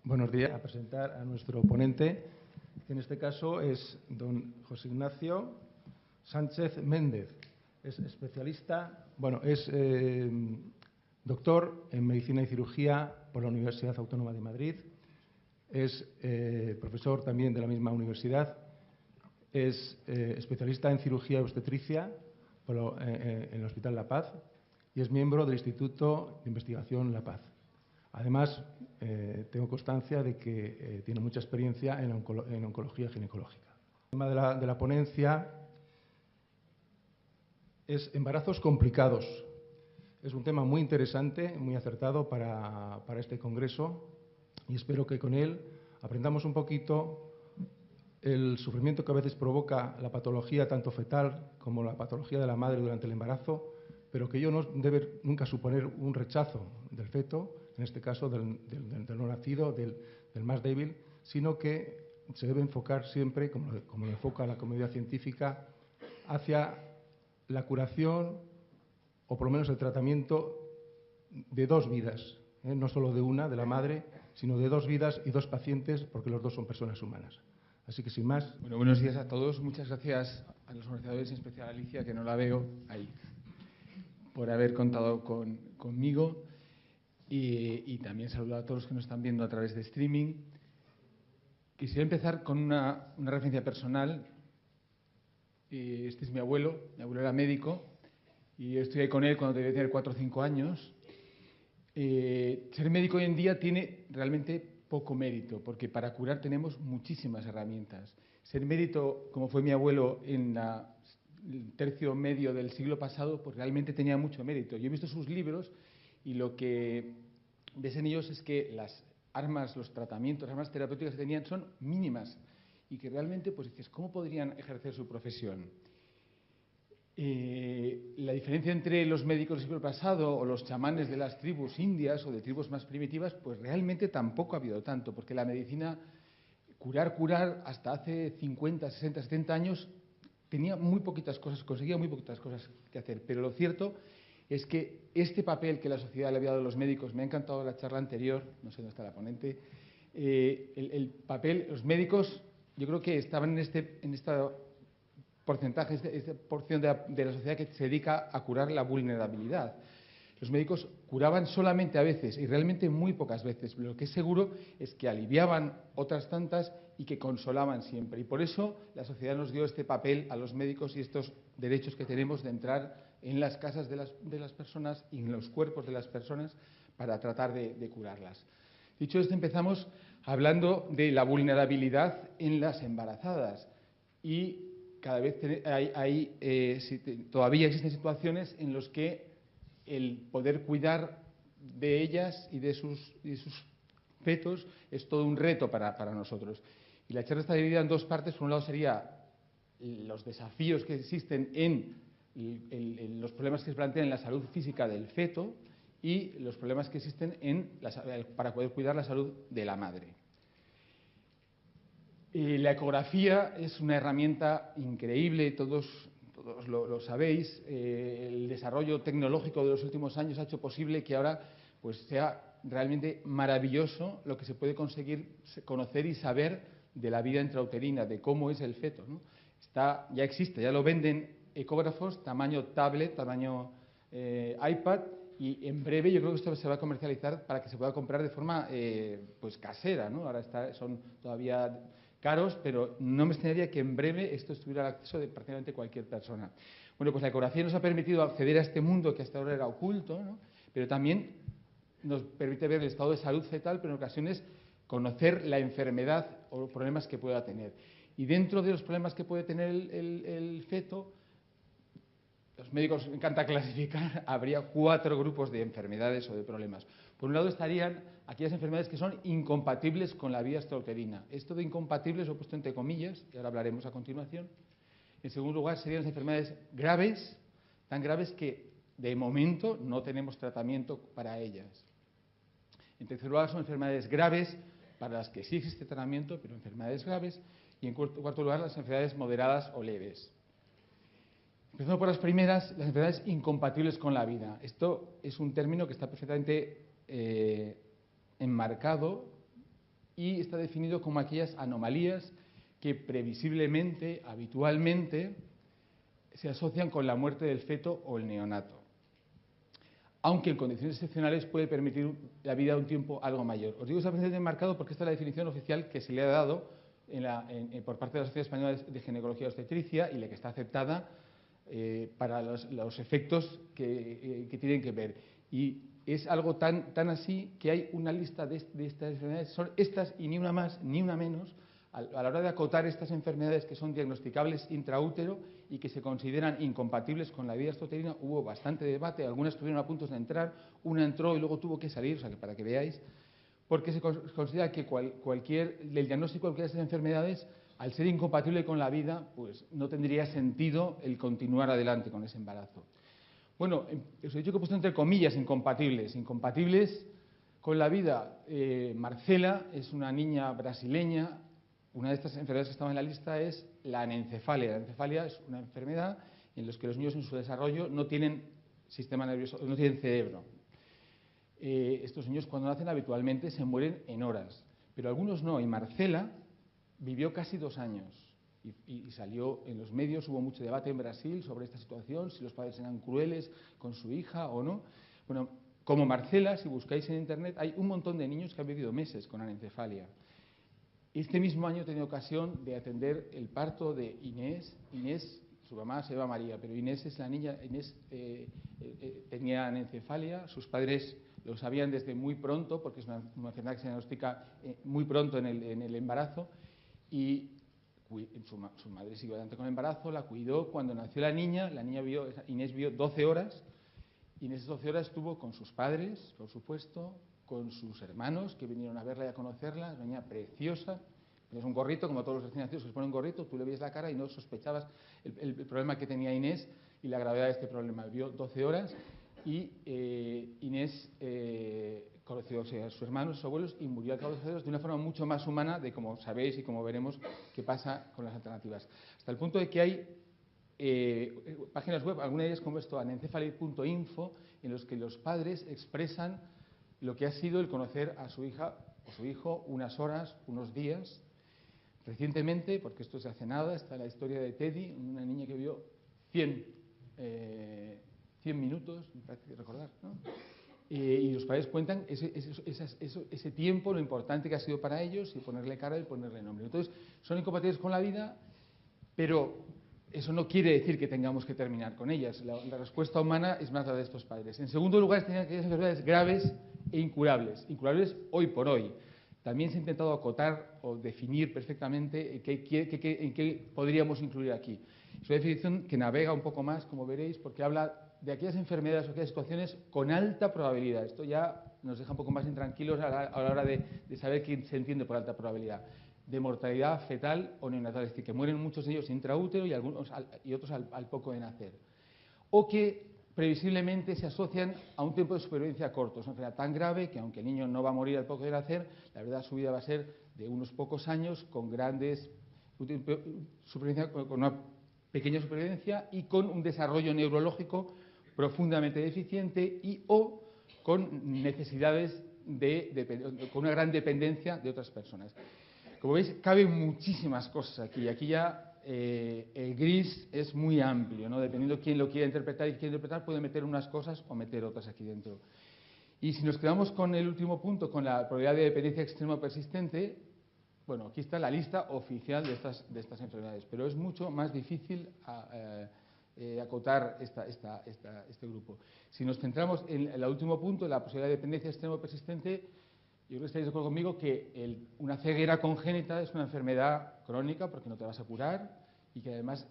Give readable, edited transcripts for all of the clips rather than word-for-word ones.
Buenos días. A presentar a nuestro ponente, que en este caso es don José Ignacio Sánchez Méndez. Es especialista, es doctor en Medicina y Cirugía por la Universidad Autónoma de Madrid. Es profesor también de la misma universidad. Es especialista en cirugía y obstetricia en el Hospital La Paz y es miembro del Instituto de Investigación La Paz. Además, tengo constancia de que tiene mucha experiencia en oncología ginecológica. El tema de la ponencia es embarazos complicados. Es un tema muy interesante, muy acertado para este congreso y espero que con él aprendamos un poquito el sufrimiento que a veces provoca la patología tanto fetal como la patología de la madre durante el embarazo, pero que ello no debe nunca suponer un rechazo del feto, en este caso del no nacido, del más débil, sino que se debe enfocar siempre, como lo enfoca la comunidad científica, hacia la curación o por lo menos el tratamiento de dos vidas, no solo de una, de la madre, sino de dos vidas y dos pacientes, porque los dos son personas humanas. Así que sin más... Bueno, buenos días a todos. Muchas gracias a los organizadores, en especial a Alicia, que no la veo ahí, por haber contado conmigo. Y también saludar a todos los que nos están viendo a través de streaming. Quisiera empezar con una referencia personal. Este es mi abuelo era médico y estudié con él cuando debía tener 4 o 5 años. Ser médico hoy en día tiene realmente poco mérito, porque para curar tenemos muchísimas herramientas. Ser médico, como fue mi abuelo en el tercio medio del siglo pasado, pues realmente tenía mucho mérito. Yo he visto sus libros y lo que ves en ellos es que las armas, los tratamientos, las armas terapéuticas que tenían son mínimas y que realmente, pues dices, ¿cómo podrían ejercer su profesión? La diferencia entre los médicos del siglo pasado o los chamanes de las tribus indias o de tribus más primitivas, pues realmente tampoco ha habido tanto, porque la medicina, curar, hasta hace 50, 60, 70 años, tenía muy poquitas cosas, conseguía muy poquitas cosas que hacer. Pero lo cierto es que este papel que la sociedad le había dado a los médicos, me ha encantado la charla anterior, no sé dónde está la ponente, el papel, los médicos, yo creo que estaban en esta porcentaje, esta porción de la sociedad que se dedica a curar la vulnerabilidad. Los médicos curaban solamente a veces y realmente muy pocas veces. Lo que es seguro es que aliviaban otras tantas y que consolaban siempre. Y por eso la sociedad nos dio este papel a los médicos y estos derechos que tenemos de entrar en las casas de las personas y en los cuerpos de las personas para tratar de curarlas. Dicho esto, empezamos hablando de la vulnerabilidad en las embarazadas. Y cada vez todavía existen situaciones en las que el poder cuidar de ellas y de sus fetos es todo un reto para nosotros. Y la charla está dividida en dos partes. Por un lado sería los desafíos que existen en los problemas que se plantean en la salud física del feto y los problemas que existen para poder cuidar la salud de la madre. La ecografía es una herramienta increíble, todos lo sabéis. El desarrollo tecnológico de los últimos años ha hecho posible que ahora pues, sea realmente maravilloso lo que se puede conseguir conocer y saber de la vida intrauterina, de cómo es el feto, ¿no? Ya existe, ya lo venden ecógrafos, tamaño tablet, tamaño iPad, y en breve yo creo que esto se va a comercializar para que se pueda comprar de forma pues casera, ¿no? Ahora son todavía caros, pero no me extrañaría que en breve esto estuviera al acceso de prácticamente cualquier persona. Bueno, pues la ecografía nos ha permitido acceder a este mundo que hasta ahora era oculto, ¿no? Pero también nos permite ver el estado de salud fetal, pero en ocasiones conocer la enfermedad o los problemas que pueda tener. Y dentro de los problemas que puede tener el feto, los médicos les encanta clasificar, habría 4 grupos de enfermedades o de problemas. Por un lado estarían aquellas enfermedades que son incompatibles con la vía extrauterina. Esto de incompatibles lo he puesto entre comillas, y ahora hablaremos a continuación. En segundo lugar serían las enfermedades graves, tan graves que de momento no tenemos tratamiento para ellas. En tercer lugar son enfermedades graves para las que sí existe tratamiento, pero enfermedades graves. Y en cuarto lugar las enfermedades moderadas o leves. Empezando por las primeras, las enfermedades incompatibles con la vida. Esto es un término que está perfectamente enmarcado y está definido como aquellas anomalías que previsiblemente, habitualmente, se asocian con la muerte del feto o el neonato, aunque en condiciones excepcionales puede permitir la vida de un tiempo algo mayor. Os digo esa precedente marcado porque esta es la definición oficial que se le ha dado por parte de la Sociedad Española de Ginecología y Obstetricia y la que está aceptada para los efectos que tienen que ver. Y es algo tan así que hay una lista de estas enfermedades, son estas y ni una más ni una menos, a la hora de acotar estas enfermedades que son diagnosticables intraútero y que se consideran incompatibles con la vida extrauterina. Hubo bastante debate, algunas estuvieron a punto de entrar, una entró y luego tuvo que salir, o sea, que para que veáis, porque se considera que el diagnóstico de cualquiera de estas enfermedades, al ser incompatible con la vida, pues no tendría sentido el continuar adelante con ese embarazo. Bueno, os he dicho que he puesto entre comillas incompatibles con la vida. Marcela es una niña brasileña. Una de estas enfermedades que estaba en la lista es la anencefalia. La anencefalia es una enfermedad en la que los niños en su desarrollo no tienen sistema nervioso, no tienen cerebro. Estos niños cuando nacen habitualmente se mueren en horas, pero algunos no. Y Marcela vivió casi 2 años y salió en los medios. Hubo mucho debate en Brasil sobre esta situación, si los padres eran crueles con su hija o no. Bueno, como Marcela, si buscáis en internet, hay un montón de niños que han vivido meses con anencefalia. Este mismo año he tenido ocasión de atender el parto de Inés. Inés, su mamá se llama María, pero Inés es la niña. Inés tenía anencefalia, sus padres lo sabían desde muy pronto, porque es una enfermedad que se diagnostica muy pronto en el embarazo, y su madre siguió adelante con el embarazo, la cuidó. Cuando nació la niña Inés vio 12 horas, y en esas 12 horas estuvo con sus padres, por supuesto, con sus hermanos, que vinieron a verla y a conocerla. Una niña preciosa. Es un gorrito, como todos los recién nacidos que se ponen un gorrito, tú le veías la cara y no sospechabas el problema que tenía Inés y la gravedad de este problema. Vivió 12 horas y Inés conoció a sus hermanos, sus abuelos, y murió al cabo de 12 horas de una forma mucho más humana de como sabéis y como veremos que pasa con las alternativas. Hasta el punto de que hay páginas web, algunas de ellas como esto, anencefaly.info, en los que los padres expresan lo que ha sido el conocer a su hija o su hijo unas horas, unos días. Recientemente, porque esto se hace nada, está la historia de Teddy, una niña que vivió 100 minutos, me parece recordar, ¿no? Y los padres cuentan ese tiempo, lo importante que ha sido para ellos, y ponerle cara y ponerle nombre. Entonces, son incompatibles con la vida, pero eso no quiere decir que tengamos que terminar con ellas. La respuesta humana es más la de estos padres. En segundo lugar, tenían aquellas enfermedades graves e incurables. Incurables hoy por hoy. También se ha intentado acotar o definir perfectamente en qué podríamos incluir aquí. Es una definición que navega un poco más, como veréis, porque habla de aquellas enfermedades o aquellas situaciones con alta probabilidad. Esto ya nos deja un poco más intranquilos a la hora de saber qué se entiende por alta probabilidad. De mortalidad fetal o neonatal, es decir, que mueren muchos de ellos intraútero y otros al poco de nacer. O que previsiblemente se asocian a un tiempo de supervivencia corto. Es una enfermedad tan grave que aunque el niño no va a morir al poco de nacer, la verdad su vida va a ser de unos pocos años con una pequeña supervivencia y con un desarrollo neurológico profundamente deficiente o con necesidades con una gran dependencia de otras personas. Como veis, caben muchísimas cosas aquí. Aquí ya el gris es muy amplio, ¿no? Dependiendo de quién lo quiera interpretar y quiere interpretar, puede meter unas cosas o meter otras aquí dentro. Y si nos quedamos con el último punto, con la probabilidad de dependencia extrema persistente, bueno, aquí está la lista oficial de estas enfermedades, pero es mucho más difícil acotar este grupo. Si nos centramos en el último punto, la posibilidad de dependencia extrema persistente, yo creo que estaréis de acuerdo conmigo que una ceguera congénita es una enfermedad crónica porque no te vas a curar y que además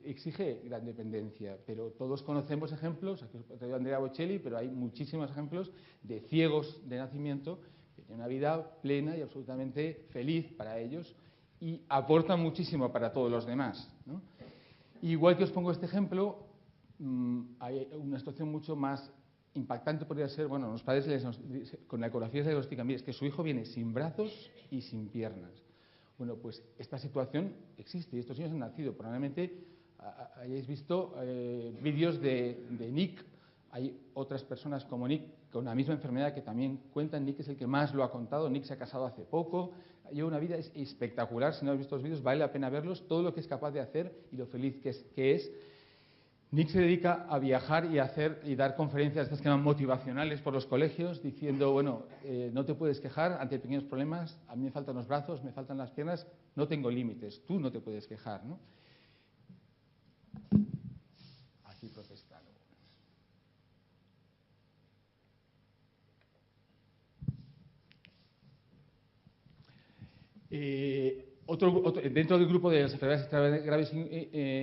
exige gran dependencia. Pero todos conocemos ejemplos, aquí os traigo a Andrea Bocelli, pero hay muchísimos ejemplos de ciegos de nacimiento que tienen una vida plena y absolutamente feliz para ellos y aportan muchísimo para todos los demás, ¿no? Igual que os pongo este ejemplo, hay una situación mucho más impactante podría ser, bueno, los padres con la ecografía se diagnostican, mire, es que su hijo viene sin brazos y sin piernas. Bueno, pues esta situación existe y estos niños han nacido. Probablemente hayáis visto vídeos de Nick. Hay otras personas como Nick con la misma enfermedad que también cuentan. Nick es el que más lo ha contado. Nick se ha casado hace poco. Lleva una vida espectacular. Si no has visto los vídeos, vale la pena verlos. Todo lo que es capaz de hacer y lo feliz que es. Nick se dedica a viajar y dar conferencias estas que llaman motivacionales por los colegios, diciendo, bueno, no te puedes quejar ante pequeños problemas, a mí me faltan los brazos, me faltan las piernas, no tengo límites, tú no te puedes quejar, ¿no? Aquí protestando. Dentro del grupo de las enfermedades graves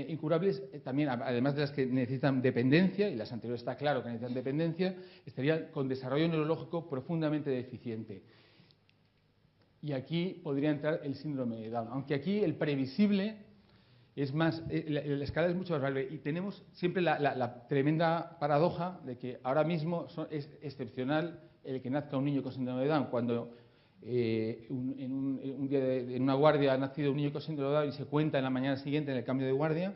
incurables, también, además de las que necesitan dependencia, y las anteriores está claro que necesitan dependencia, estarían con desarrollo neurológico profundamente deficiente. Y aquí podría entrar el síndrome de Down, aunque aquí el previsible es más, la escala es mucho más grave. Y tenemos siempre la tremenda paradoja de que ahora mismo es excepcional el que nazca un niño con síndrome de Down, cuando un día en una guardia ha nacido un niño con síndrome de Down y se cuenta en la mañana siguiente en el cambio de guardia.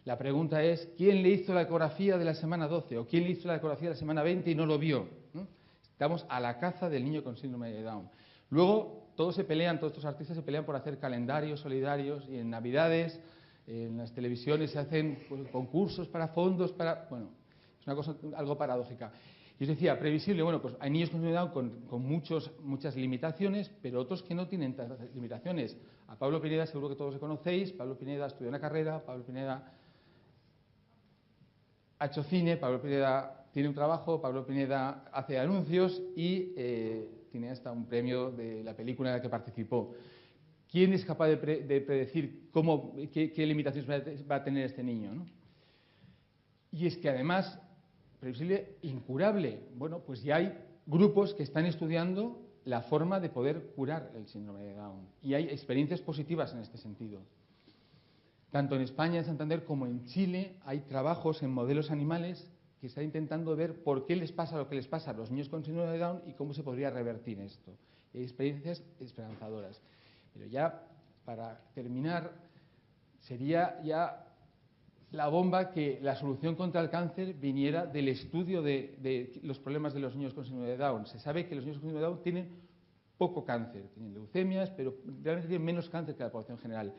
La pregunta es, ¿quién le hizo la ecografía de la semana 12 o quién le hizo la ecografía de la semana 20 y no lo vio? ¿No? Estamos a la caza del niño con síndrome de Down. Luego, todos estos artistas se pelean por hacer calendarios solidarios y en Navidades, en las televisiones se hacen concursos para fondos, bueno, es una cosa algo paradójica. Y os decía, previsible, bueno, pues hay niños con síndrome de Down con muchas limitaciones, pero otros que no tienen tantas limitaciones. A Pablo Pineda seguro que todos lo conocéis. Pablo Pineda estudió una carrera, Pablo Pineda ha hecho cine, Pablo Pineda tiene un trabajo, Pablo Pineda hace anuncios y tiene hasta un premio de la película en la que participó. ¿Quién es capaz de predecir qué limitaciones va a tener este niño, ¿no? Y es que además, previsible, incurable. Bueno, pues ya hay grupos que están estudiando la forma de poder curar el síndrome de Down. Y hay experiencias positivas en este sentido. Tanto en España, en Santander, como en Chile, hay trabajos en modelos animales que están intentando ver por qué les pasa lo que les pasa a los niños con síndrome de Down y cómo se podría revertir esto. Hay experiencias esperanzadoras. Pero ya, para terminar, sería ya la bomba que la solución contra el cáncer viniera del estudio de los problemas de los niños con síndrome de Down. Se sabe que los niños con síndrome de Down tienen poco cáncer, tienen leucemias, pero realmente tienen menos cáncer que la población general.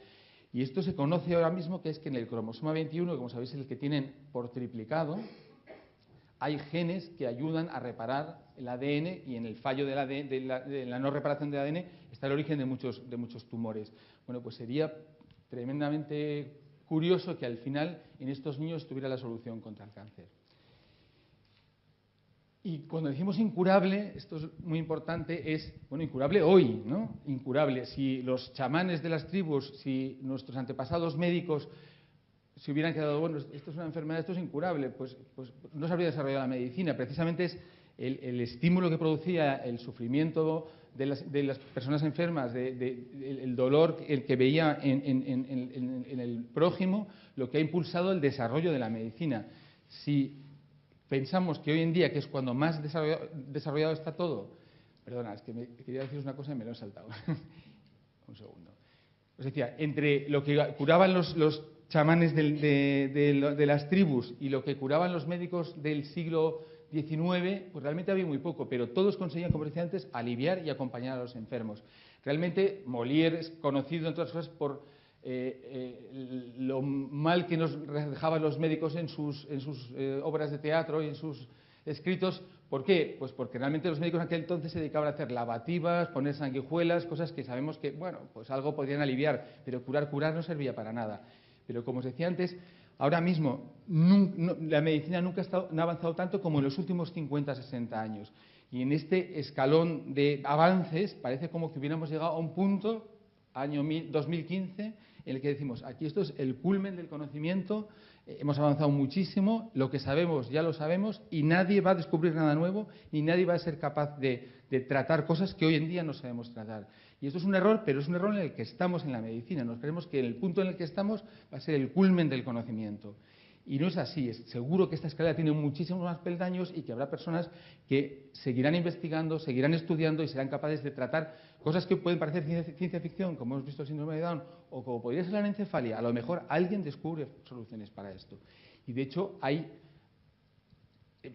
Y esto se conoce ahora mismo, que es que en el cromosoma 21, que como sabéis es el que tienen por triplicado, hay genes que ayudan a reparar el ADN y en el fallo del ADN, de la no reparación del ADN está el origen de muchos tumores. Bueno, pues sería tremendamente curioso que al final en estos niños tuviera la solución contra el cáncer. Y cuando decimos incurable, esto es muy importante, es, bueno, incurable hoy, ¿no? Incurable. Si los chamanes de las tribus, si nuestros antepasados médicos se hubieran quedado, bueno, esto es una enfermedad, esto es incurable, pues no se habría desarrollado la medicina. Precisamente es el estímulo que producía el sufrimiento de las personas enfermas, el dolor que veía en el prójimo, lo que ha impulsado el desarrollo de la medicina. Si pensamos que hoy en día, que es cuando más desarrollado está todo, perdona, es que quería deciros una cosa y me lo he saltado. Un segundo. Os decía, entre lo que curaban los chamanes de las tribus y lo que curaban los médicos del siglo XIX, pues realmente había muy poco, pero todos conseguían, como decía antes, aliviar y acompañar a los enfermos. Realmente Molière es conocido, entre otras cosas, por lo mal que nos dejaban los médicos en sus obras de teatro y en sus escritos. ¿Por qué? Pues porque realmente los médicos en aquel entonces se dedicaban a hacer lavativas, poner sanguijuelas, cosas que sabemos que, bueno, pues algo podrían aliviar, pero curar no servía para nada. Pero como os decía antes, ahora mismo la medicina nunca no ha avanzado tanto como en los últimos 50, 60 años. Y en este escalón de avances parece como que hubiéramos llegado a un punto, año 2015, en el que decimos, aquí esto es el culmen del conocimiento, hemos avanzado muchísimo, lo que sabemos ya lo sabemos y nadie va a descubrir nada nuevo ni nadie va a ser capaz de tratar cosas que hoy en día no sabemos tratar. Y esto es un error, pero es un error en el que estamos en la medicina. Nos creemos que el punto en el que estamos va a ser el culmen del conocimiento. Y no es así. Es seguro que esta escalera tiene muchísimos más peldaños y que habrá personas que seguirán investigando, seguirán estudiando y serán capaces de tratar cosas que pueden parecer ciencia ficción, como hemos visto el síndrome de Down, o como podría ser la anencefalia. A lo mejor alguien descubre soluciones para esto. Y de hecho hay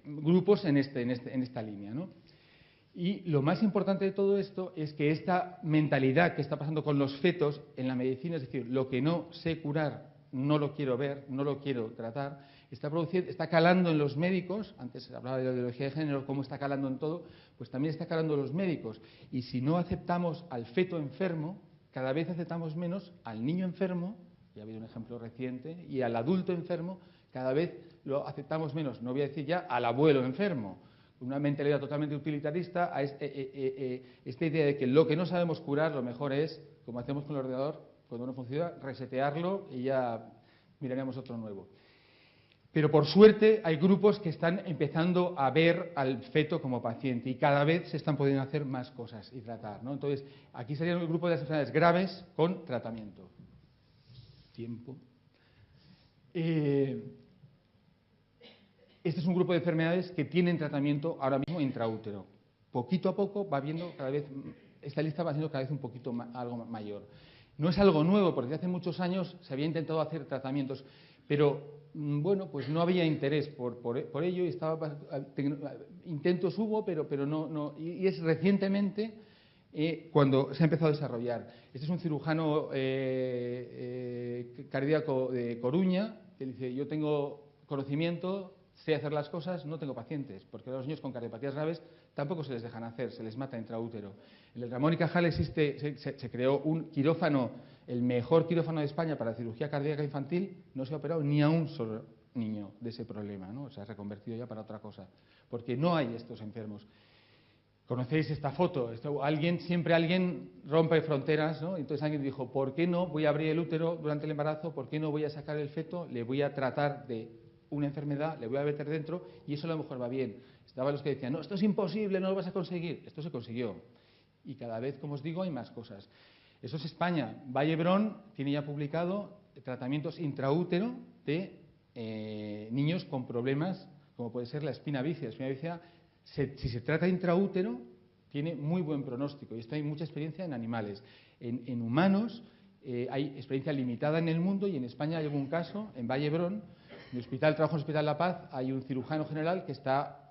grupos en esta línea, ¿no? Y lo más importante de todo esto es que esta mentalidad que está pasando con los fetos en la medicina, es decir, lo que no sé curar, no lo quiero ver, no lo quiero tratar, está calando en los médicos. Antes se hablaba de la ideología de género, cómo está calando en todo, pues también está calando en los médicos. Y si no aceptamos al feto enfermo, cada vez aceptamos menos al niño enfermo, ya ha habido un ejemplo reciente, y al adulto enfermo, cada vez lo aceptamos menos. No voy a decir ya al abuelo enfermo. Una mentalidad totalmente utilitarista, a esta idea de que lo que no sabemos curar, lo mejor es, como hacemos con el ordenador, cuando no funciona, resetearlo y ya miraremos otro nuevo. Pero por suerte hay grupos que están empezando a ver al feto como paciente y cada vez se están pudiendo hacer más cosas y tratar, ¿no? Entonces, aquí sería el grupo de las enfermedades graves con tratamiento. Tiempo. Este es un grupo de enfermedades que tienen tratamiento ahora mismo intraútero. Poquito a poco va viendo cada vez, esta lista va siendo cada vez un poquito algo mayor. No es algo nuevo, porque hace muchos años se había intentado hacer tratamientos, pero bueno, pues no había interés por ello y intentos hubo, pero no. Y es recientemente cuando se ha empezado a desarrollar. Este es un cirujano cardíaco de Coruña que dice: yo tengo conocimiento, sé hacer las cosas, no tengo pacientes, porque a los niños con cardiopatías graves tampoco se les dejan hacer, se les mata intraútero. En el Ramón y Cajal se creó un quirófano, el mejor quirófano de España para cirugía cardíaca infantil, no se ha operado ni a un solo niño de ese problema, ¿no? Se ha reconvertido ya para otra cosa, porque no hay estos enfermos. Conocéis esta foto, siempre alguien rompe fronteras, ¿no? Entonces alguien dijo: ¿por qué no voy a abrir el útero durante el embarazo? ¿Por qué no voy a sacar el feto? Le voy a tratar de una enfermedad, le voy a meter dentro y eso a lo mejor va bien. Estaban los que decían: no, esto es imposible, no lo vas a conseguir. Esto se consiguió. Y cada vez, como os digo, hay más cosas. Eso es España. Vall-d'Hebron tiene ya publicado tratamientos intraútero de niños con problemas, como puede ser la espina bífida. La espina bífida, si se trata intraútero, tiene muy buen pronóstico. Y esto hay mucha experiencia en animales. En humanos hay experiencia limitada en el mundo y en España hay algún caso, en Vall-d'Hebron, en el Trabajo en el Hospital La Paz, hay un cirujano general que está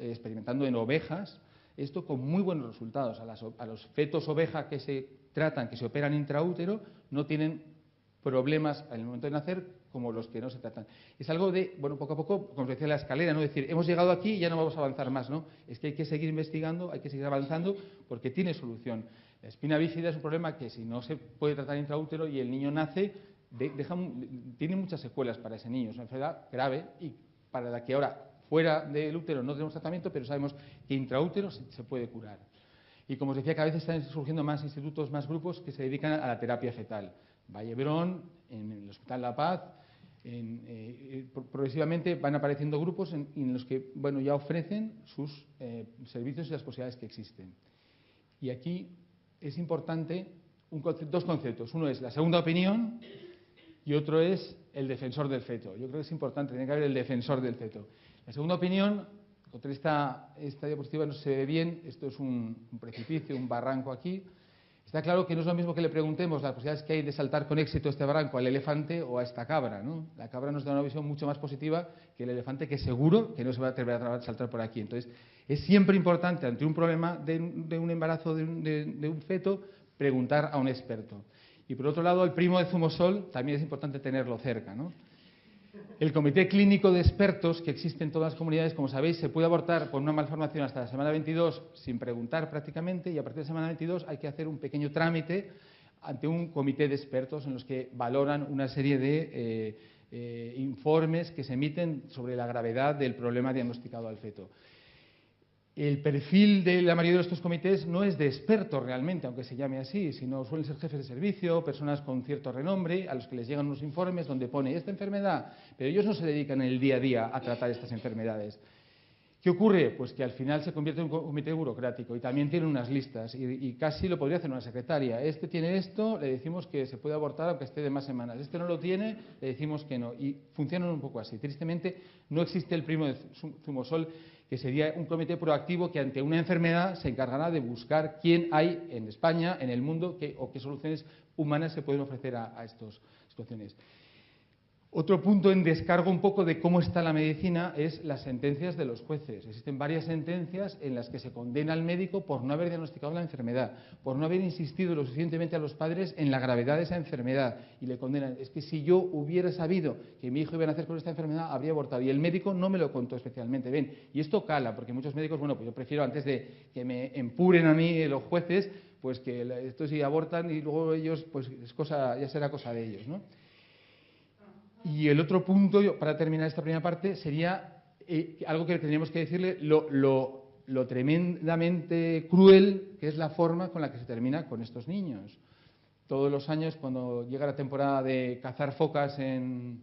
experimentando en ovejas, esto con muy buenos resultados. A los fetos oveja que se tratan, que se operan intraútero, no tienen problemas en el momento de nacer como los que no se tratan. Es algo de, bueno, poco a poco, como decía, la escalera, no decir, hemos llegado aquí y ya no vamos a avanzar más, ¿no? Es que hay que seguir investigando, hay que seguir avanzando porque tiene solución. La espina bífida es un problema que si no se puede tratar intraútero y el niño nace, tiene muchas secuelas para ese niño. Es una enfermedad grave y para la que ahora fuera del útero no tenemos tratamiento, pero sabemos que intraútero se puede curar. Y como os decía, cada vez están surgiendo más institutos, más grupos que se dedican a la terapia fetal. Vall-d'Hebron, en el Hospital La Paz, progresivamente van apareciendo grupos en los que, bueno, ya ofrecen sus servicios y las posibilidades que existen. Y aquí es importante dos conceptos. Uno es la segunda opinión y otro es el defensor del feto. Yo creo que es importante, tiene que haber el defensor del feto. La segunda opinión, contra esta diapositiva no se ve bien, esto es un precipicio, un barranco aquí. Está claro que no es lo mismo que le preguntemos las posibilidades que hay de saltar con éxito este barranco al elefante o a esta cabra, ¿no? La cabra nos da una visión mucho más positiva que el elefante, que seguro que no se va a atrever a saltar por aquí. Entonces, es siempre importante, ante un problema de un embarazo de un feto, preguntar a un experto. Y por otro lado, el primo de Zumosol también es importante tenerlo cerca, ¿no? El comité clínico de expertos que existe en todas las comunidades, como sabéis, se puede abortar por una malformación hasta la semana 22 sin preguntar prácticamente, y a partir de la semana 22 hay que hacer un pequeño trámite ante un comité de expertos en los que valoran una serie de informes que se emiten sobre la gravedad del problema diagnosticado al feto. El perfil de la mayoría de estos comités no es de expertos realmente, aunque se llame así, sino suelen ser jefes de servicio, personas con cierto renombre, a los que les llegan unos informes donde pone esta enfermedad, pero ellos no se dedican en el día a día a tratar estas enfermedades. ¿Qué ocurre? Pues que al final se convierte en un comité burocrático y también tiene unas listas y casi lo podría hacer una secretaria. Este tiene esto, le decimos que se puede abortar aunque esté de más semanas. Este no lo tiene, le decimos que no. Y funcionan un poco así. Tristemente no existe el primo de Zumosol, que sería un comité proactivo que ante una enfermedad se encargará de buscar quién hay en España, en el mundo, o qué soluciones humanas se pueden ofrecer a estas situaciones. Otro punto en descargo un poco de cómo está la medicina es las sentencias de los jueces. Existen varias sentencias en las que se condena al médico por no haber diagnosticado la enfermedad, por no haber insistido lo suficientemente a los padres en la gravedad de esa enfermedad, y le condenan. Es que si yo hubiera sabido que mi hijo iba a nacer con esta enfermedad, habría abortado. Y el médico no me lo contó especialmente. Ven, y esto cala, porque muchos médicos, bueno, pues yo prefiero antes de que me empuren a mí los jueces, pues que esto sí abortan y luego ellos, pues es cosa, ya será cosa de ellos, ¿no? Y el otro punto, para terminar esta primera parte, sería algo que tendríamos que decirle, lo tremendamente cruel que es la forma con la que se termina con estos niños. Todos los años, cuando llega la temporada de cazar focas en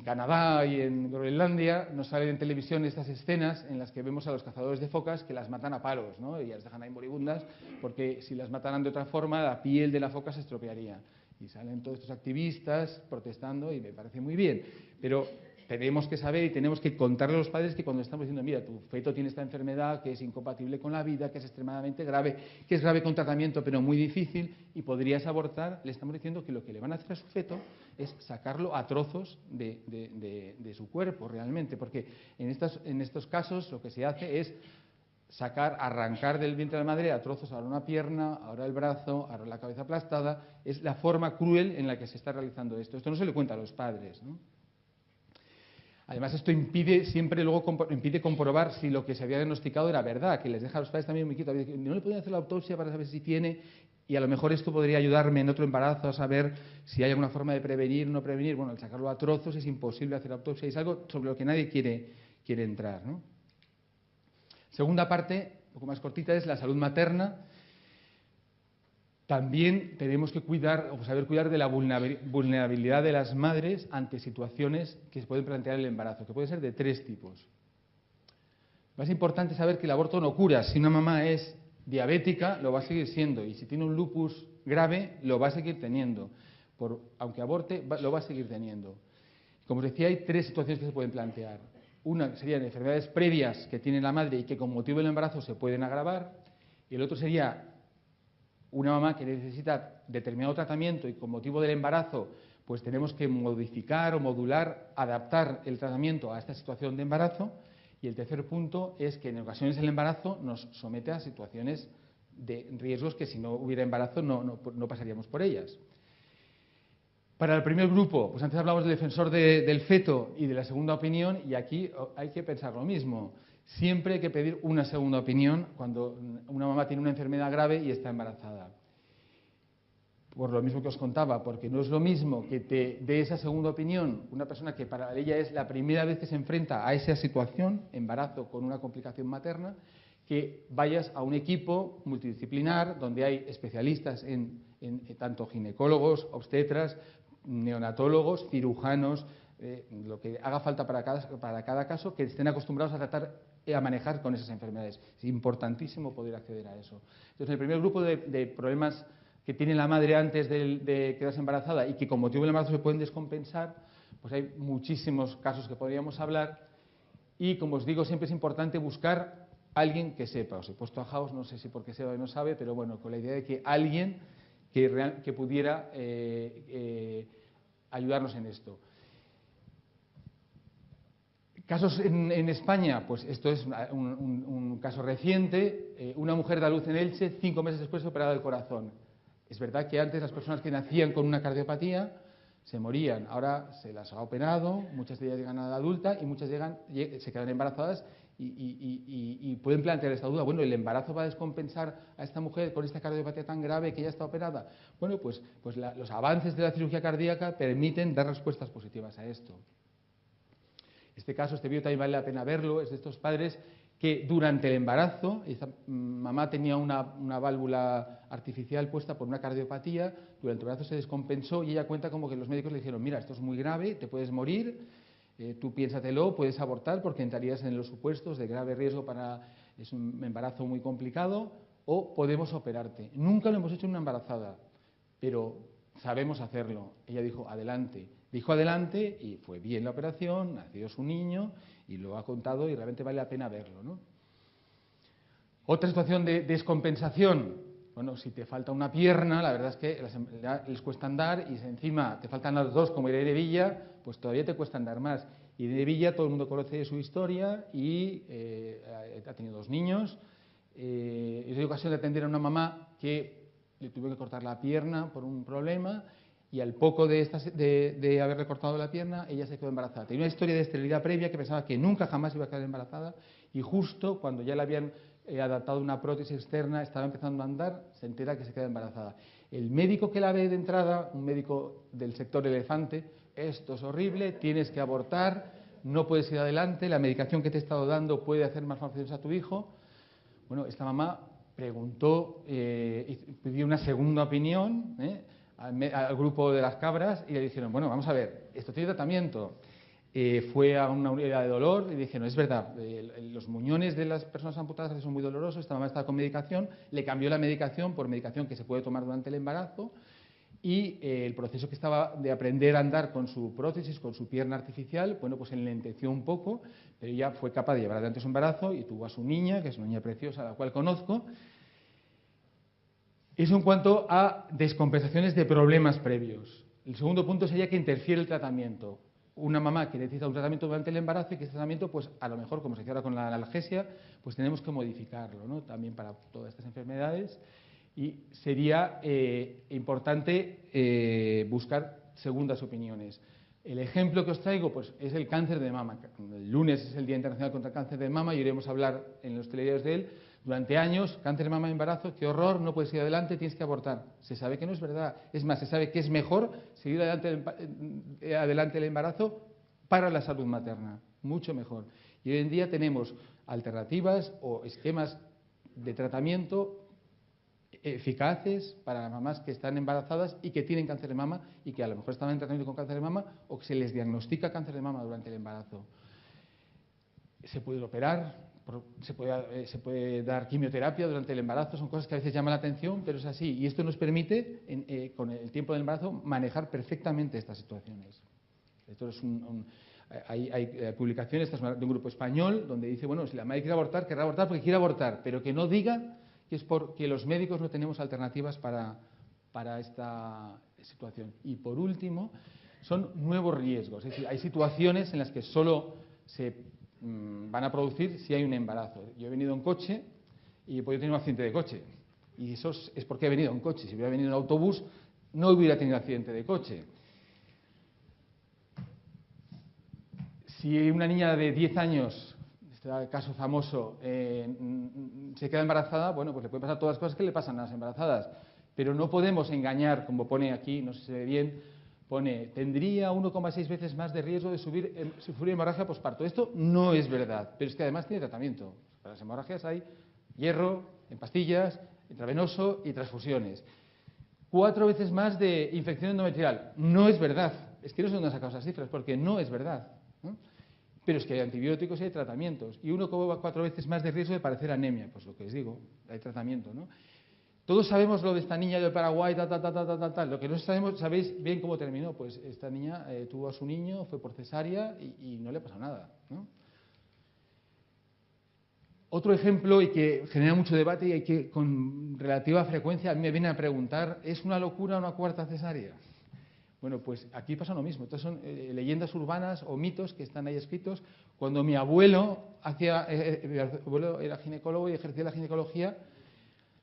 Canadá y en Groenlandia, nos salen en televisión estas escenas en las que vemos a los cazadores de focas que las matan a palos, ¿no? Y las dejan ahí moribundas, porque si las mataran de otra forma, la piel de la foca se estropearía. Y salen todos estos activistas protestando y me parece muy bien. Pero tenemos que saber y tenemos que contarle a los padres que cuando estamos diciendo, mira, tu feto tiene esta enfermedad que es incompatible con la vida, que es extremadamente grave, que es grave con tratamiento pero muy difícil y podrías abortar, le estamos diciendo que lo que le van a hacer a su feto es sacarlo a trozos de su cuerpo realmente. Porque en estos casos lo que se hace es arrancar del vientre de la madre a trozos, ahora una pierna, ahora el brazo, ahora la cabeza aplastada. Es la forma cruel en la que se está realizando esto. Esto no se le cuenta a los padres, ¿no? Además, esto impide comprobar si lo que se había diagnosticado era verdad, que les deja a los padres también muy quietos. No le podían hacer la autopsia para saber si tiene, y a lo mejor esto podría ayudarme en otro embarazo a saber si hay alguna forma de prevenir o no prevenir. Bueno, al sacarlo a trozos es imposible hacer autopsia y es algo sobre lo que nadie quiere entrar, ¿no? Segunda parte, un poco más cortita, es la salud materna. También tenemos que cuidar o saber cuidar de la vulnerabilidad de las madres ante situaciones que se pueden plantear en el embarazo, que pueden ser de tres tipos. Lo más importante es saber que el aborto no cura. Si una mamá es diabética, lo va a seguir siendo. Y si tiene un lupus grave, lo va a seguir teniendo. Aunque aborte, lo va a seguir teniendo. Como os decía, hay tres situaciones que se pueden plantear. Una serían enfermedades previas que tiene la madre y que con motivo del embarazo se pueden agravar. Y el otro sería una mamá que necesita determinado tratamiento y con motivo del embarazo pues tenemos que modificar o modular, adaptar el tratamiento a esta situación de embarazo. Y el tercer punto es que en ocasiones el embarazo nos somete a situaciones de riesgos que si no hubiera embarazo no pasaríamos por ellas. Para el primer grupo, pues antes hablamos del defensor del feto y de la segunda opinión, y aquí hay que pensar lo mismo. Siempre hay que pedir una segunda opinión cuando una mamá tiene una enfermedad grave y está embarazada. Por lo mismo que os contaba, porque no es lo mismo que te dé esa segunda opinión una persona que para ella es la primera vez que se enfrenta a esa situación, embarazo con una complicación materna, que vayas a un equipo multidisciplinar donde hay especialistas en tanto ginecólogos, obstetras, neonatólogos, cirujanos, lo que haga falta para cada caso, que estén acostumbrados a tratar y a manejar con esas enfermedades. Es importantísimo poder acceder a eso. Entonces, el primer grupo de problemas que tiene la madre antes de quedarse embarazada y que con motivo del embarazo se pueden descompensar, pues hay muchísimos casos que podríamos hablar y, como os digo, siempre es importante buscar a alguien que sepa. Os he puesto a House, no sé si porque sabe o no sabe, pero bueno, con la idea de que alguien que pudiera ayudarnos en esto. Casos en España, pues esto es un caso reciente. Una mujer da luz en Elche, 5 meses después operada del corazón. Es verdad que antes las personas que nacían con una cardiopatía se morían, ahora se las ha operado, muchas de ellas llegan a la adulta y muchas se quedan embarazadas y pueden plantear esta duda. Bueno, ¿el embarazo va a descompensar a esta mujer con esta cardiopatía tan grave que ya está operada? Bueno, pues los avances de la cirugía cardíaca permiten dar respuestas positivas a esto. Este vídeo también vale la pena verlo, es de estos padres que durante el embarazo, esta mamá tenía una válvula artificial puesta por una cardiopatía, durante el embarazo se descompensó y ella cuenta como que los médicos le dijeron, mira, esto es muy grave, te puedes morir, tú piénsatelo, puedes abortar porque entrarías en los supuestos de grave riesgo es un embarazo muy complicado, o podemos operarte. Nunca lo hemos hecho en una embarazada, pero sabemos hacerlo. Ella dijo, adelante. Dijo adelante y fue bien la operación, nació su niño y lo ha contado y realmente vale la pena verlo, ¿no? Otra situación de descompensación. Bueno, si te falta una pierna, la verdad es que les cuesta andar y si encima te faltan las dos, como Irene Villa, pues todavía te cuesta andar más. Irene Villa, todo el mundo conoce su historia y ha tenido 2 niños. He tenido ocasión de atender a una mamá que le tuvo que cortar la pierna por un problema y al poco de haberle cortado la pierna, ella se quedó embarazada. Tenía una historia de esterilidad previa que pensaba que nunca jamás iba a quedar embarazada y justo cuando ya le habían adaptado una prótesis externa, estaba empezando a andar, se entera que se queda embarazada. El médico que la ve de entrada, un médico del sector elefante, esto es horrible, tienes que abortar, no puedes ir adelante, la medicación que te he estado dando puede hacer más malformaciones a tu hijo. Bueno, esta mamá preguntó, pidió una segunda opinión al grupo de las cabras y le dijeron, bueno, vamos a ver, esto tiene tratamiento. Fue a una unidad de dolor y dijeron, es verdad, los muñones de las personas amputadas son muy dolorosos, esta mamá estaba con medicación, le cambió la medicación por medicación que se puede tomar durante el embarazo y el proceso que estaba de aprender a andar con su prótesis, con su pierna artificial, bueno, pues enlenteció un poco, pero ella fue capaz de llevar adelante su embarazo y tuvo a su niña, que es una niña preciosa, a la cual conozco. Eso en cuanto a descompensaciones de problemas previos. El segundo punto sería que interfiere el tratamiento. Una mamá que necesita un tratamiento durante el embarazo y que ese tratamiento, pues a lo mejor, como se hace ahora con la analgesia, pues tenemos que modificarlo, ¿no? También para todas estas enfermedades. Y sería importante buscar segundas opiniones. El ejemplo que os traigo pues, es el cáncer de mama. El lunes es el Día Internacional contra el Cáncer de Mama y iremos a hablar en los telediarios de él. Durante años, cáncer de mama de embarazo, qué horror, no puedes ir adelante, tienes que abortar. Se sabe que no es verdad. Es más, se sabe que es mejor seguir adelante el embarazo para la salud materna. Mucho mejor. Y hoy en día tenemos alternativas o esquemas de tratamiento eficaces para las mamás que están embarazadas y que tienen cáncer de mama y que a lo mejor están en tratamiento con cáncer de mama o que se les diagnostica cáncer de mama durante el embarazo. Se puede operar, se puede dar quimioterapia durante el embarazo, son cosas que a veces llaman la atención, pero es así. Y esto nos permite, con el tiempo del embarazo, manejar perfectamente estas situaciones. Esto es hay publicaciones, esta es de un grupo español, donde dice, bueno, si la madre quiere abortar, querrá abortar porque quiere abortar, pero que no diga que es porque los médicos no tenemos alternativas para esta situación. Y por último, son nuevos riesgos. Es decir, hay situaciones en las que solo se van a producir si hay un embarazo. Yo he venido en coche y he podido tener un accidente de coche. Y eso es porque he venido en coche. Si hubiera venido en autobús, no hubiera tenido accidente de coche. Si una niña de 10 años, este caso famoso, se queda embarazada, bueno, pues le pueden pasar todas las cosas que le pasan a las embarazadas. Pero no podemos engañar, como pone aquí, no sé si se ve bien, pone, tendría 1,6 veces más de riesgo de sufrir hemorragia posparto. Esto no es verdad, pero es que además tiene tratamiento. Para las hemorragias hay hierro, en pastillas, intravenoso y transfusiones. 4 veces más de infección endometrial. No es verdad. Es que no sé dónde han sacado esas cifras, porque no es verdad, ¿no? Pero es que hay antibióticos y hay tratamientos. Y 1,4 veces más de riesgo de padecer anemia. Pues lo que les digo, hay tratamiento, ¿no? Todos sabemos lo de esta niña del Paraguay, tal. Lo que no sabemos, ¿sabéis bien cómo terminó? Pues esta niña tuvo a su niño, fue por cesárea y no le pasó nada, ¿no? Otro ejemplo, y que genera mucho debate y hay que con relativa frecuencia a mí me vienen a preguntar, ¿es una locura una cuarta cesárea? Bueno, pues aquí pasa lo mismo. Estas son leyendas urbanas o mitos que están ahí escritos. Cuando mi abuelo era ginecólogo y ejercía la ginecología,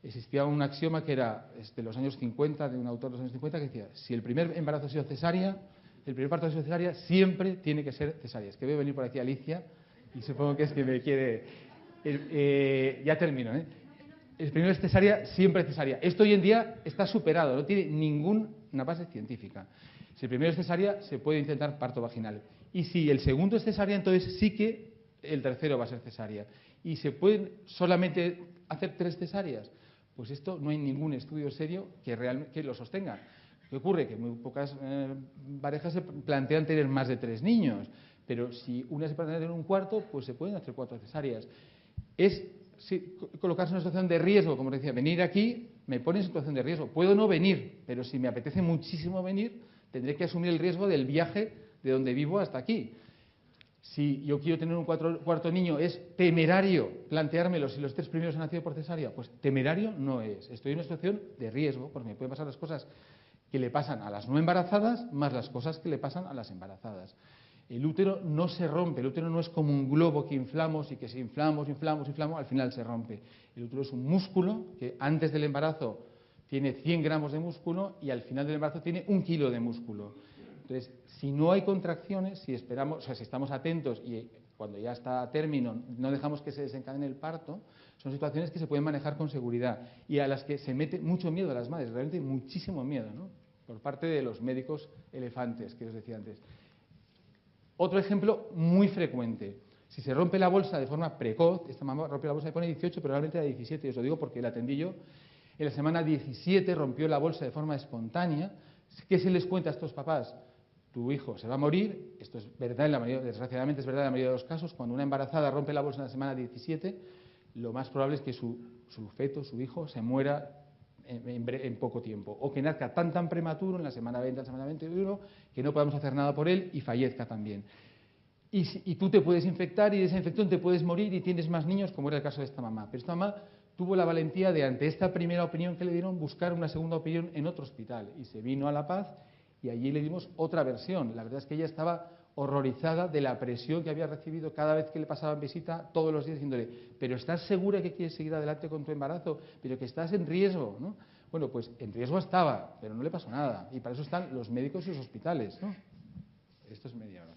existía un axioma que era de los años 50, de un autor de los años 50, que decía, si el primer embarazo ha sido cesárea, el primer parto ha sido cesárea, siempre tiene que ser cesárea. Es que veo venir por aquí Alicia y supongo que es que me quiere... ya termino, ¿eh? El primero es cesárea, siempre es cesárea. Esto hoy en día está superado, no tiene ninguna base científica. Si el primero es cesárea, se puede intentar parto vaginal. Y si el segundo es cesárea, entonces sí que el tercero va a ser cesárea. Y se pueden solamente hacer 3 cesáreas. Pues esto no hay ningún estudio serio que lo sostenga. ¿Qué ocurre? Que muy pocas parejas se plantean tener más de 3 niños. Pero si una se plantea tener un cuarto, pues se pueden hacer 4 cesáreas. Es colocarse en una situación de riesgo, como decía, venir aquí me pone en situación de riesgo. Puedo no venir, pero si me apetece muchísimo venir, tendré que asumir el riesgo del viaje de donde vivo hasta aquí. Si yo quiero tener un cuarto niño, ¿es temerario planteármelo si los 3 primeros han nacido por cesárea? Pues temerario no es. Estoy en una situación de riesgo, porque me pueden pasar las cosas que le pasan a las no embarazadas más las cosas que le pasan a las embarazadas. El útero no se rompe, el útero no es como un globo que inflamos y que si inflamos, al final se rompe. El útero es un músculo que antes del embarazo tiene 100 gramos de músculo y al final del embarazo tiene 1 kilo de músculo. Entonces, si no hay contracciones, si esperamos, o sea, si estamos atentos y cuando ya está a término no dejamos que se desencadene el parto, son situaciones que se pueden manejar con seguridad y a las que se mete mucho miedo a las madres, realmente muchísimo miedo, ¿no? Por parte de los médicos elefantes, que os decía antes. Otro ejemplo muy frecuente. Si se rompe la bolsa de forma precoz, esta mamá rompe la bolsa y pone 18, pero realmente era 17, y os lo digo porque la atendí yo. En la semana 17 rompió la bolsa de forma espontánea. ¿Qué se les cuenta a estos papás? Tu hijo se va a morir. Esto es verdad, desgraciadamente es verdad en la mayoría de los casos. Cuando una embarazada rompe la bolsa en la semana 17, lo más probable es que su feto, su hijo, se muera en poco tiempo, o que nazca tan prematuro en la semana 20, en la semana 21, que no podamos hacer nada por él y fallezca también. Y tú te puedes infectar y de esa infección te puedes morir y tienes más niños, como era el caso de esta mamá. Pero esta mamá tuvo la valentía de, ante esta primera opinión que le dieron, buscar una segunda opinión en otro hospital. Y se vino a La Paz y allí le dimos otra versión. La verdad es que ella estaba horrorizada de la presión que había recibido cada vez que le pasaban visita, todos los días, diciéndole, pero ¿estás segura que quieres seguir adelante con tu embarazo? Pero que estás en riesgo, ¿no? Bueno, pues en riesgo estaba, pero no le pasó nada. Y para eso están los médicos y los hospitales, ¿no? Esto es media hora.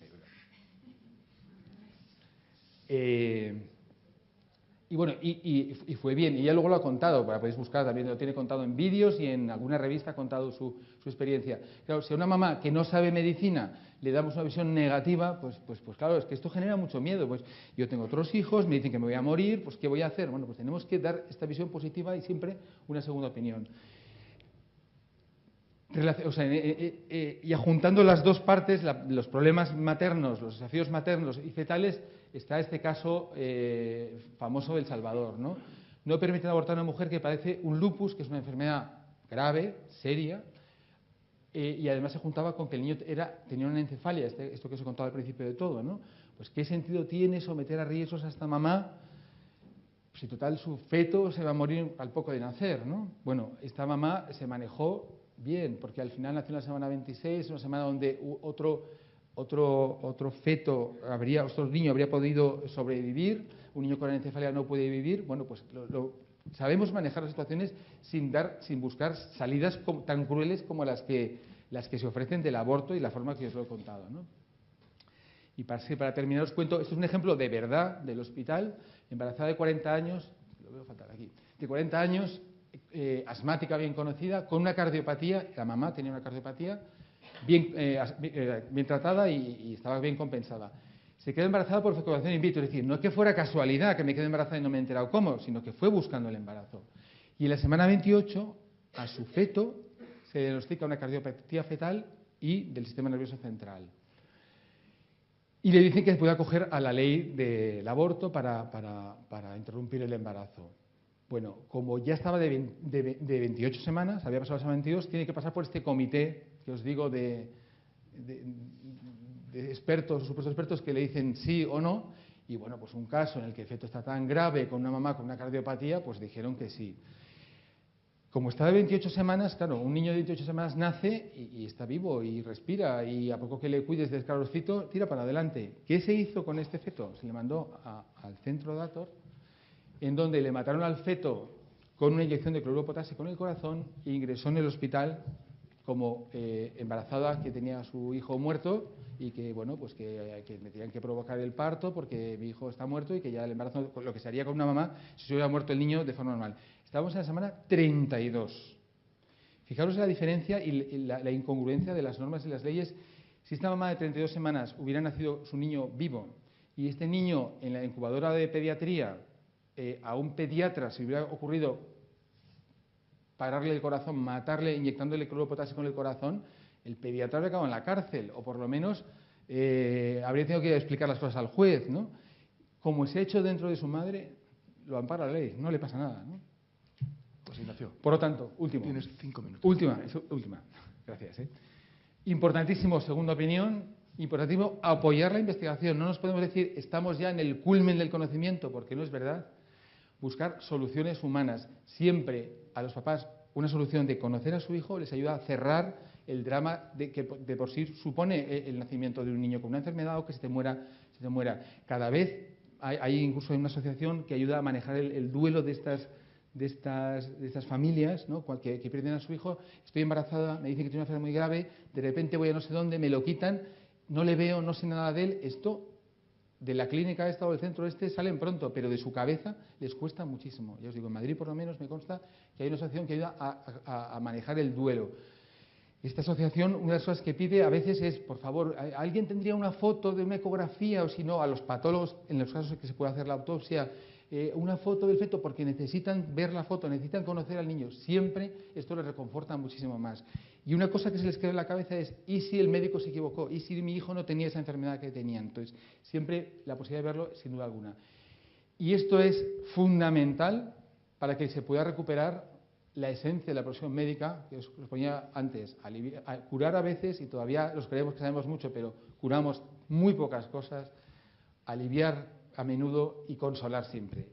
Y bueno, y fue bien, y ya luego lo ha contado, podéis buscar también, lo tiene contado en vídeos y en alguna revista ha contado su experiencia. Claro, si a una mamá que no sabe medicina le damos una visión negativa, pues claro, es que esto genera mucho miedo. Pues yo tengo otros hijos, me dicen que me voy a morir, pues ¿qué voy a hacer? Bueno, pues tenemos que dar esta visión positiva y siempre una segunda opinión. O sea, y juntando las dos partes, los problemas maternos, los desafíos maternos y fetales, está este caso famoso de El Salvador, ¿no? No permiten abortar a una mujer que padece un lupus, que es una enfermedad grave, seria, y además se juntaba con que el niño tenía una encefalia, esto que os he contado al principio de todo, ¿no? Pues ¿qué sentido tiene someter a riesgos a esta mamá si total su feto se va a morir al poco de nacer, ¿no? Bueno, esta mamá se manejó bien, porque al final nació en la semana 26, una semana donde otro niño habría podido sobrevivir, un niño con encefalia no puede vivir. Bueno, pues sabemos manejar las situaciones sin buscar salidas tan crueles como las que se ofrecen del aborto y la forma que os lo he contado, ¿no? Y para terminar os cuento, esto es un ejemplo de verdad del hospital, embarazada de 40 años, lo veo fatal aquí, de 40 años, asmática bien conocida, con una cardiopatía, la mamá tenía una cardiopatía, bien tratada y estaba bien compensada. Se quedó embarazada por fecundación in vitro, es decir, no es que fuera casualidad que me quedé embarazada y no me he enterado cómo, sino que fue buscando el embarazo. Y en la semana 28, a su feto se diagnostica una cardiopatía fetal y del sistema nervioso central. Y le dicen que puede acoger a la ley del aborto para interrumpir el embarazo. Bueno, como ya estaba de 28 semanas, había pasado la semana 22, tiene que pasar por este comité que os digo de expertos, supuestos expertos, que le dicen sí o no. Y bueno, pues un caso en el que el feto está tan grave con una mamá con una cardiopatía, pues dijeron que sí. Como está de 28 semanas, claro, un niño de 28 semanas nace y está vivo y respira, y a poco que le cuides del esclarocito, tira para adelante. ¿Qué se hizo con este feto? Se le mandó al centro Dator, en donde le mataron al feto con una inyección de cloruro potásico en el corazón e ingresó en el hospital como embarazada que tenía a su hijo muerto y que, bueno, pues que me tenían que provocar el parto porque mi hijo está muerto y que ya el embarazo, lo que se haría con una mamá si se hubiera muerto el niño de forma normal. Estábamos en la semana 32. Fijaros la diferencia y la incongruencia de las normas y las leyes. Si esta mamá de 32 semanas hubiera nacido su niño vivo y este niño en la incubadora de pediatría, a un pediatra se hubiera ocurrido pararle el corazón, matarle, inyectándole cloruro potásico en el corazón, el pediatra habría acabado en la cárcel, o por lo menos habría tenido que explicar las cosas al juez, ¿no? Como se ha hecho dentro de su madre, lo ampara la ley, no le pasa nada, ¿no? Pues Ignacio. Por lo tanto, último. Tienes 5 minutos. Última. Gracias. Importantísimo, segunda opinión, Importantísimo apoyar la investigación. No nos podemos decir estamos ya en el culmen del conocimiento, porque no es verdad. Buscar soluciones humanas. Siempre a los papás una solución de conocer a su hijo les ayuda a cerrar el drama que de por sí supone el nacimiento de un niño con una enfermedad o que se te muera. Cada vez hay incluso una asociación que ayuda a manejar el duelo de estas familias, ¿no? que pierden a su hijo. Estoy embarazada, me dicen que tiene una enfermedad muy grave, de repente voy a no sé dónde, me lo quitan, no le veo, no sé nada de él. Esto de la clínica esta o del centro este salen pronto, pero de su cabeza les cuesta muchísimo. Ya os digo, en Madrid por lo menos me consta que hay una asociación que ayuda a manejar el duelo. Esta asociación, una de las cosas que pide a veces es, por favor, ¿alguien tendría una foto de una ecografía? O si no, a los patólogos, en los casos en que se puede hacer la autopsia, una foto del feto, porque necesitan ver la foto, necesitan conocer al niño. Siempre esto les reconforta muchísimo más. Y una cosa que se les queda en la cabeza es, ¿y si el médico se equivocó? ¿Y si mi hijo no tenía esa enfermedad que tenía? Entonces, siempre la posibilidad de verlo, sin duda alguna. Y esto es fundamental para que se pueda recuperar la esencia de la profesión médica, que os ponía antes, curar a veces, y todavía los creemos que sabemos mucho, pero curamos muy pocas cosas, aliviar a menudo y consolar siempre.